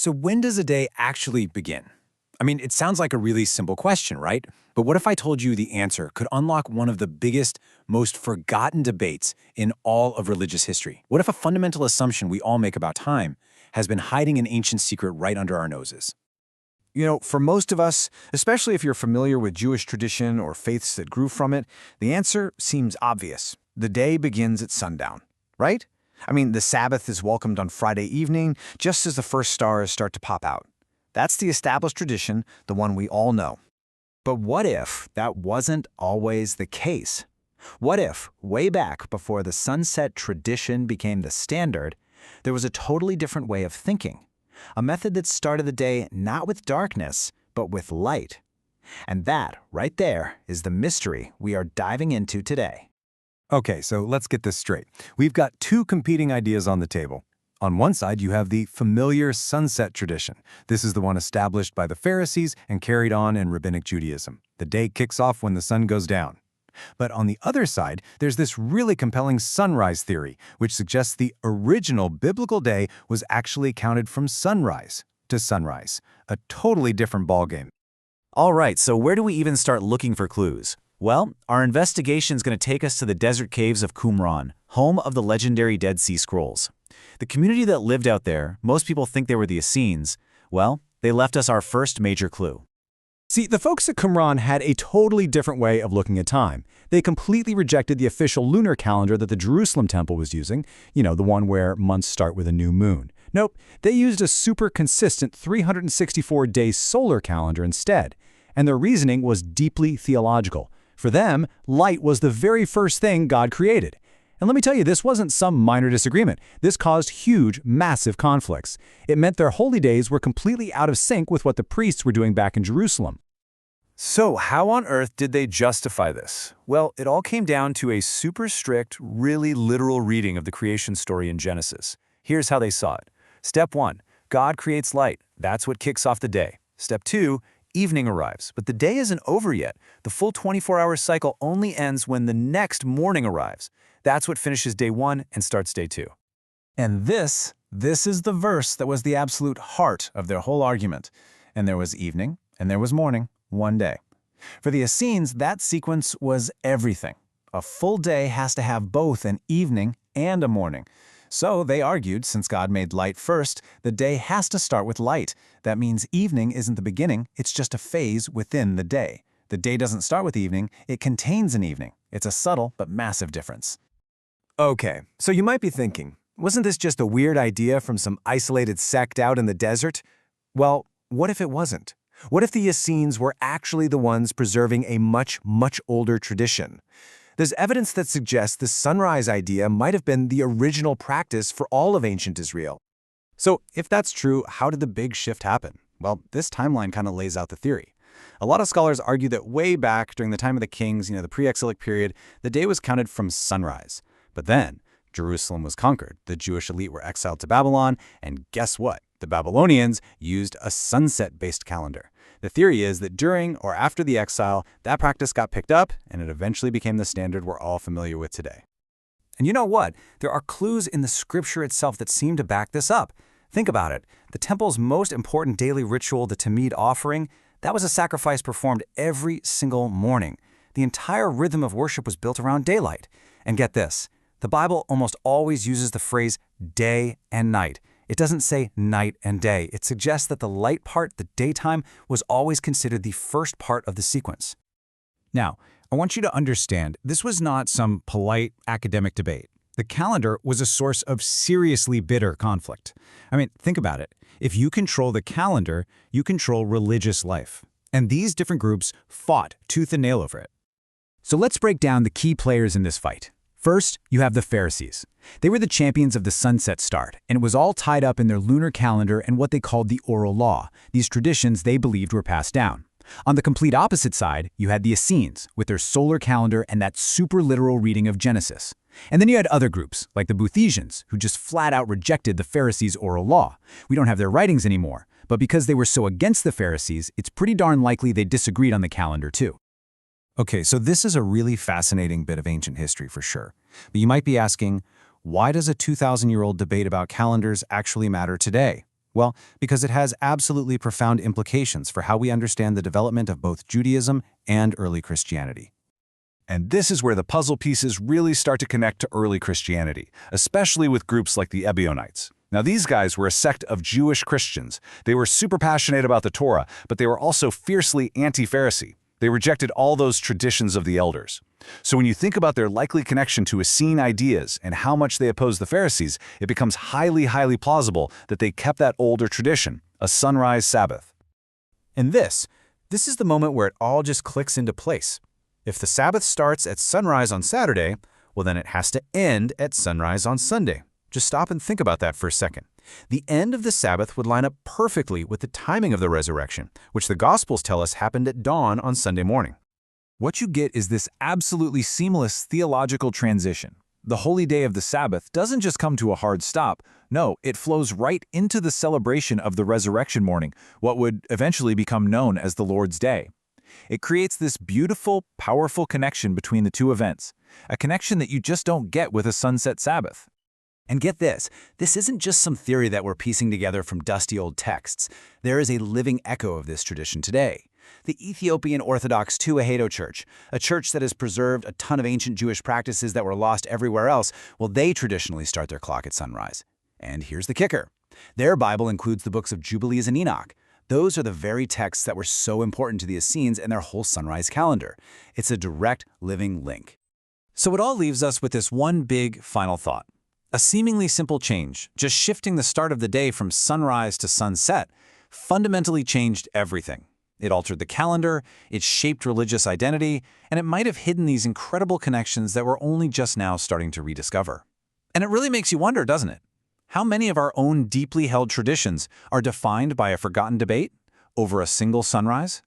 So when does a day actually begin? I mean, it sounds like a really simple question, right? But what if I told you the answer could unlock one of the biggest, most forgotten debates in all of religious history? What if a fundamental assumption we all make about time has been hiding an ancient secret right under our noses? For most of us, especially if you're familiar with Jewish tradition or faiths that grew from it, the answer seems obvious. The day begins at sundown, right? I mean, the Sabbath is welcomed on Friday evening, just as the first stars start to pop out. That's the established tradition, the one we all know. But what if that wasn't always the case? What if, way back before the sunset tradition became the standard, there was a totally different way of thinking? A method that started the day not with darkness, but with light. And that, right there, is the mystery we are diving into today. Okay, so let's get this straight. We've got two competing ideas on the table. On one side, you have the familiar sunset tradition. This is the one established by the Pharisees and carried on in Rabbinic Judaism. The day kicks off when the sun goes down. But on the other side, there's this really compelling sunrise theory, which suggests the original biblical day was actually counted from sunrise to sunrise, a totally different ballgame. All right, so where do we even start looking for clues? Well, our investigation is going to take us to the desert caves of Qumran, home of the legendary Dead Sea Scrolls. The community that lived out there, most people think they were the Essenes. Well, they left us our first major clue. See, the folks at Qumran had a totally different way of looking at time. They completely rejected the official lunar calendar that the Jerusalem temple was using, the one where months start with a new moon. Nope, they used a super consistent 364-day solar calendar instead. And their reasoning was deeply theological. For them, light was the very first thing God created. And let me tell you, this wasn't some minor disagreement. This caused huge, massive conflicts. It meant their holy days were completely out of sync with what the priests were doing back in Jerusalem. So how on earth did they justify this? Well, it all came down to a super strict, really literal reading of the creation story in Genesis. Here's how they saw it. Step 1, God creates light. That's what kicks off the day. Step 2, evening arrives, but the day isn't over yet. The full 24-hour cycle only ends when the next morning arrives. That's what finishes day 1 and starts day 2. And this is the verse that was the absolute heart of their whole argument. And there was evening, and there was morning, one day. For the Essenes, that sequence was everything. A full day has to have both an evening and a morning. So they argued, since God made light first, the day has to start with light. That means evening isn't the beginning, it's just a phase within the day. The day doesn't start with evening, it contains an evening. It's a subtle but massive difference. Okay, so you might be thinking, wasn't this just a weird idea from some isolated sect out in the desert? Well, what if it wasn't? What if the Essenes were actually the ones preserving a much, much older tradition? There's evidence that suggests the sunrise idea might have been the original practice for all of ancient Israel. So if that's true, how did the big shift happen? Well, this timeline kind of lays out the theory. A lot of scholars argue that way back during the time of the kings, the pre-exilic period, the day was counted from sunrise. But then, Jerusalem was conquered, the Jewish elite were exiled to Babylon, and guess what? The Babylonians used a sunset-based calendar. The theory is that during or after the exile, that practice got picked up, and it eventually became the standard we're all familiar with today. And you know what? There are clues in the scripture itself that seem to back this up. Think about it. The temple's most important daily ritual, the Tamid offering, that was a sacrifice performed every single morning. The entire rhythm of worship was built around daylight. And get this, the Bible almost always uses the phrase day and night. It doesn't say night and day. It suggests that the light part, the daytime, was always considered the first part of the sequence. Now, I want you to understand, this was not some polite academic debate. The calendar was a source of seriously bitter conflict. I mean, think about it. If you control the calendar, you control religious life. And these different groups fought tooth and nail over it. So let's break down the key players in this fight. First, you have the Pharisees. They were the champions of the sunset start, and it was all tied up in their lunar calendar and what they called the oral law, these traditions they believed were passed down. On the complete opposite side, you had the Essenes, with their solar calendar and that super literal reading of Genesis. And then you had other groups, like the Buthesians, who just flat out rejected the Pharisees' oral law. We don't have their writings anymore, but because they were so against the Pharisees, it's pretty darn likely they disagreed on the calendar too. Okay, so this is a really fascinating bit of ancient history for sure. But you might be asking, why does a 2,000-year-old debate about calendars actually matter today? Well, because it has absolutely profound implications for how we understand the development of both Judaism and early Christianity. And this is where the puzzle pieces really start to connect to early Christianity, especially with groups like the Ebionites. Now, these guys were a sect of Jewish Christians. They were super passionate about the Torah, but they were also fiercely anti-Pharisee. They rejected all those traditions of the elders. So when you think about their likely connection to Essene ideas and how much they opposed the Pharisees, it becomes highly plausible that they kept that older tradition, a sunrise Sabbath. And this is the moment where it all just clicks into place. If the Sabbath starts at sunrise on Saturday, well then it has to end at sunrise on Sunday. Just stop and think about that for a second. The end of the Sabbath would line up perfectly with the timing of the resurrection, which the Gospels tell us happened at dawn on Sunday morning. What you get is this absolutely seamless theological transition. The holy day of the Sabbath doesn't just come to a hard stop. No, it flows right into the celebration of the resurrection morning, what would eventually become known as the Lord's Day. It creates this beautiful, powerful connection between the two events, a connection that you just don't get with a sunset Sabbath. And get this isn't just some theory that we're piecing together from dusty old texts. There is a living echo of this tradition today. The Ethiopian Orthodox Tewahedo Church, a church that has preserved a ton of ancient Jewish practices that were lost everywhere else, well, they traditionally start their clock at sunrise. And here's the kicker. Their Bible includes the books of Jubilees and Enoch. Those are the very texts that were so important to the Essenes and their whole sunrise calendar. It's a direct, living link. So it all leaves us with this one big final thought. A seemingly simple change, just shifting the start of the day from sunrise to sunset, fundamentally changed everything. It altered the calendar, it shaped religious identity, and it might have hidden these incredible connections that we're only just now starting to rediscover. And it really makes you wonder, doesn't it? How many of our own deeply held traditions are defined by a forgotten debate over a single sunrise?